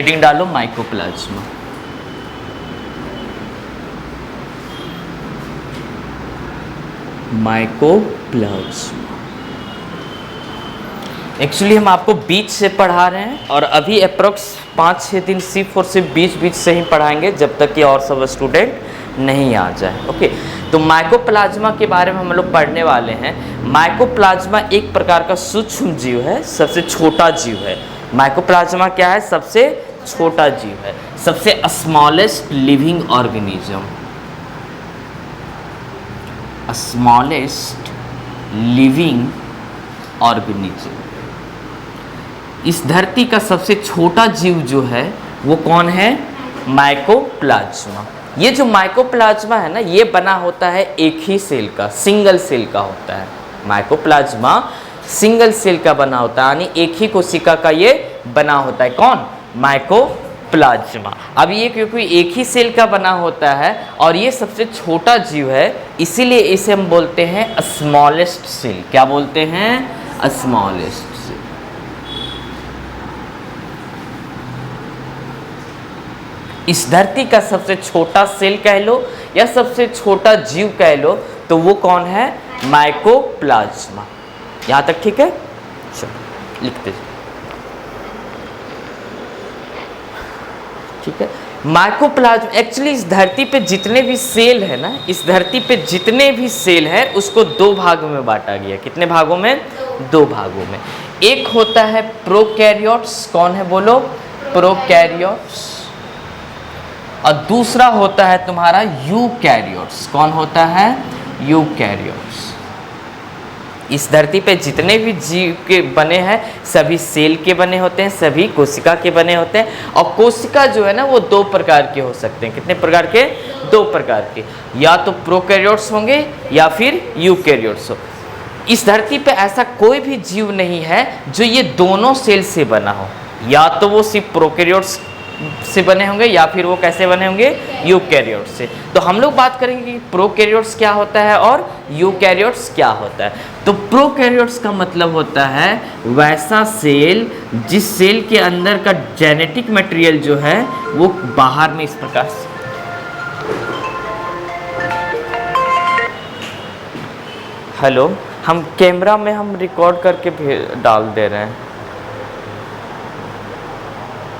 Heading डालो mycoplasma. Mycoplasma actually हम आपको बीच से पढ़ा रहे हैं और अभी अप्रोक्स 5-6 दिन सिर्फ और सिर्फ बीच से ही पढ़ाएंगे जब तक कि और सब स्टूडेंट नहीं आ जाए। ओके, तो माइकोप्लाज्मा के बारे में हम लोग पढ़ने वाले हैं। माइकोप्लाज्मा एक प्रकार का सूक्ष्म जीव है, सबसे छोटा जीव है। माइकोप्लाज्मा क्या है? सबसे छोटा जीव है, सबसे smallest living organism, smallest living organism. इस धरती का सबसे छोटा जीव जो है वो कौन है? माइकोप्लाज्मा। ये जो माइकोप्लाज्मा है ना, ये बना होता है एक ही सेल का, सिंगल सेल का होता है। माइकोप्लाज्मा सिंगल सेल का बना होता है, यानी एक ही कोशिका का ये बना होता है। कौन? माइकोप्लाज्मा। अब ये क्योंकि एक ही सेल का बना होता है और ये सबसे छोटा जीव है, इसीलिए इसे हम बोलते हैं स्मॉलेस्ट सेल। क्या बोलते हैं? Smallest cell. इस धरती का सबसे छोटा सेल कह लो या सबसे छोटा जीव कह लो, तो वो कौन है? माइकोप्लाज्मा। यहां तक ठीक है? चलो लिखते जाओ। ठीक है, माइकोप्लाज्मा एक्चुअली इस धरती पे जितने भी सेल है ना, इस धरती पे जितने भी सेल है उसको दो भागों में बांटा गया। कितने भागों में? दो भागों में। एक होता है प्रोकैरियोट्स। कौन है बोलो? प्रोकैरियोट्स। और दूसरा होता है तुम्हारा यूकैरियोट्स। कौन होता है? यूकैरियोट्स। इस धरती पे जितने भी जीव के बने हैं सभी सेल के बने होते हैं, सभी कोशिका के बने होते हैं। और कोशिका जो है ना वो दो प्रकार के हो सकते हैं। कितने प्रकार के? दो प्रकार के। या तो प्रोकैरियोट्स होंगे या फिर यूकैरियोट्स हो। इस धरती पे ऐसा कोई भी जीव नहीं है जो ये दोनों सेल से बना हो। या तो वो सिर्फ प्रोकैरियोट्स से बने होंगे या फिर वो कैसे बने होंगे? यूकैरियोट्स से। तो हम लोग बात करेंगे कि प्रोकैरियोट्स क्या होता है और यूकैरियोट्स क्या होता है। तो प्रोकैरियोट्स का मतलब होता है वैसा सेल जिस सेल के अंदर का जेनेटिक मटेरियल जो है वो बाहर में इस प्रकार से। हेलो, हम कैमरा में हम रिकॉर्ड करके डाल दे रहे हैं।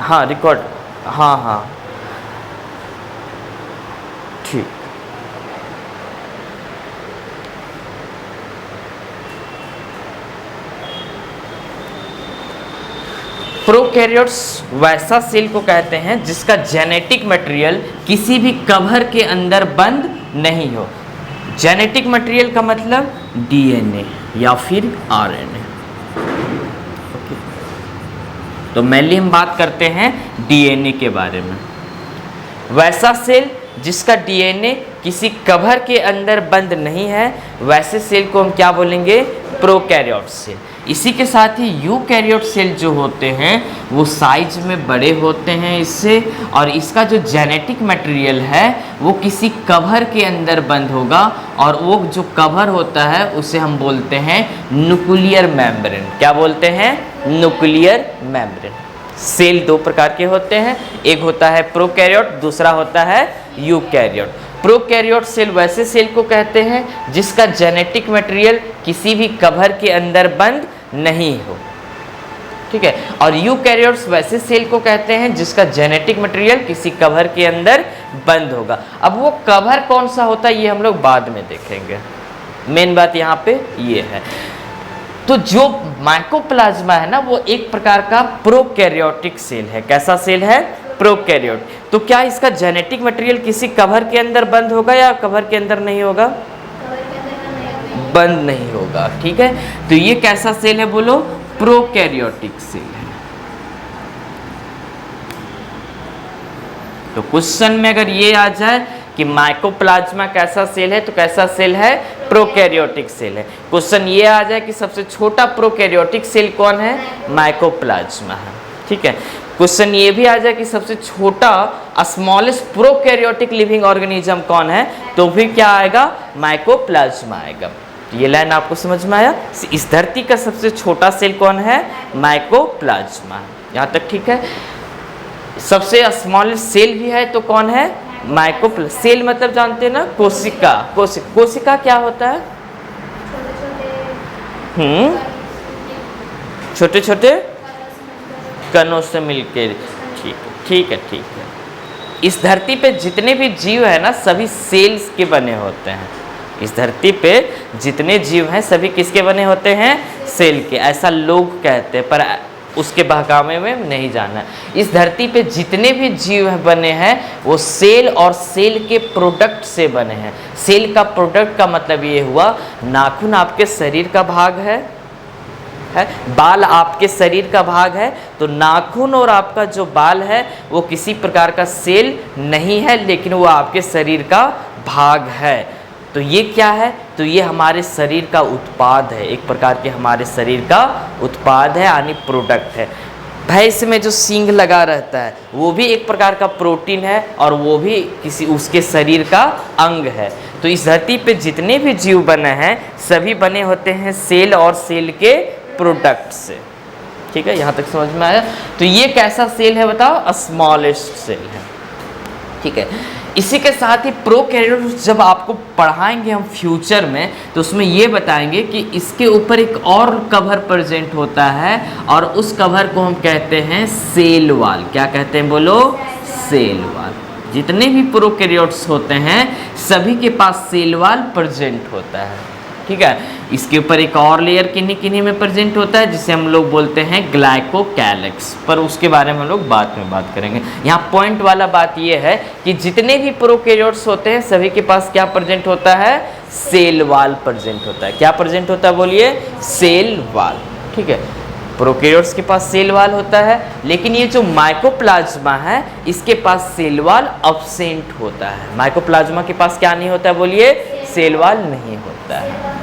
हाँ रिकॉर्ड, हाँ ठीक। प्रोकैरियोट्स वैसा सेल को कहते हैं जिसका जेनेटिक मटेरियल किसी भी कवर के अंदर बंद नहीं हो। जेनेटिक मटेरियल का मतलब डीएनए या फिर आरएनए। तो मेनली हम बात करते हैं डीएनए के बारे में। वैसा सेल जिसका डीएनए किसी कवर के अंदर बंद नहीं है, वैसे सेल को हम क्या बोलेंगे? Prokaryote cell. इसी के साथ ही यूकैरियोट सेल जो होते हैं वो साइज में बड़े होते हैं इससे, और इसका जो जेनेटिक मटेरियल है वो किसी कवर के अंदर बंद होगा, और वो जो कवर होता है उसे हम बोलते हैं न्यूक्लियर मेम्ब्रेन। क्या बोलते हैं? Nuclear membrane. सेल दो प्रकार के होते हैं, एक होता है प्रोकैरियोट, दूसरा होता है यूकैरियोट। प्रोकैरियोट सेल वैसे सेल को कहते हैं जिसका जेनेटिक मटेरियल किसी भी कवर के अंदर बंद नहीं हो। ठीक है, और यूकैरियोट्स वैसे सेल को कहते हैं जिसका जेनेटिक मटेरियल किसी कवर के अंदर बंद होगा। अब वो कवर कौन सा होता है ये हम लोग बाद में देखेंगे। मेन बात यहाँ पे ये है। तो जो माइकोप्लाज्मा है ना वो एक प्रकार का प्रोकैरियोटिक सेल है। कैसा सेल है? प्रोकैरियोट। तो क्या इसका जेनेटिक मटेरियल किसी कवर के अंदर बंद होगा या कवर के अंदर नहीं होगा? बंद नहीं होगा। ठीक है, तो ये कैसा सेल है बोलो? प्रोकैरियोटिक सेल है। तो क्वेश्चन में अगर ये आ जाए कि माइकोप्लाज्मा कैसा सेल है, तो कैसा सेल है? प्रोकैरियोटिक सेल है। क्वेश्चन ये आ जाए कि सबसे छोटा प्रोकैरियोटिक सेल कौन है? माइकोप्लाज्मा है। ठीक है, क्वेश्चन ये भी आ जाए कि सबसे छोटा स्मॉलेस्ट प्रोकैरियोटिक लिविंग ऑर्गेनिज्म कौन है, तो भी क्या आएगा? माइकोप्लाज्मा आएगा। ये लाइन आपको समझ में आया? इस धरती का सबसे छोटा सेल कौन है? माइकोप्लाज्मा। यहाँ तक ठीक है? सबसे स्मॉलेस्ट सेल भी है तो कौन है? माइक्रोप्लाज्मा। सेल मतलब जानते हैं ना, कोशिका। कोशिका क्या होता है? छोटे छोटे कणों से मिलकर। ठीक है। इस धरती पे जितने भी जीव है ना, सभी सेल्स के बने होते हैं। इस धरती पे जितने जीव हैं सभी किसके बने होते हैं? सेल के। ऐसा लोग कहते हैं, पर उसके बहकावे में नहीं जाना। इस धरती पे जितने भी जीव बने हैं वो सेल और सेल के प्रोडक्ट से बने हैं। सेल का प्रोडक्ट का मतलब ये हुआ, नाखून आपके शरीर का भाग है, बाल आपके शरीर का भाग है, तो नाखून और आपका जो बाल है वो किसी प्रकार का सेल नहीं है, लेकिन वो आपके शरीर का भाग है। तो ये क्या है? तो ये हमारे शरीर का उत्पाद है, एक प्रकार के हमारे शरीर का उत्पाद है, यानी प्रोडक्ट है। भैंस में जो सींग लगा रहता है वो भी एक प्रकार का प्रोटीन है, और वो भी किसी उसके शरीर का अंग है। तो इस धरती पे जितने भी जीव बने हैं सभी बने होते हैं सेल और सेल के प्रोडक्ट से। ठीक है, यहाँ तक समझ में आया? तो ये कैसा सेल है बताओ? स्मॉलेस्ट सेल है। ठीक है, इसी के साथ ही प्रोकैरियोट्स जब आपको पढ़ाएंगे हम फ्यूचर में, तो उसमें ये बताएंगे कि इसके ऊपर एक और कवर प्रेजेंट होता है, और उस कवर को हम कहते हैं सेल वॉल। क्या कहते हैं बोलो? Cell wall. जितने भी प्रोकैरियोट्स होते हैं सभी के पास सेल वॉल प्रेजेंट होता है। ठीक है, इसके ऊपर एक और लेयर किन्हीं किन्हीं में प्रेजेंट होता है जिसे हम लोग बोलते हैं ग्लाइकोकैलिक्स, पर उसके बारे में हम लोग बाद में बात करेंगे। यहाँ पॉइंट वाला बात यह है कि जितने भी प्रोकैरियोट्स होते हैं सभी के पास क्या प्रेजेंट होता है? सेल वॉल प्रेजेंट होता है। क्या प्रेजेंट होता है बोलिए? Cell wall. ठीक है, प्रोकैरियोट्स के पास सेल वॉल होता है, लेकिन ये जो माइकोप्लाज्मा है इसके पास सेल वॉल अब्सेंट होता है। माइकोप्लाज्मा के पास क्या नहीं होता है बोलिए? सेल वॉल नहीं होता है।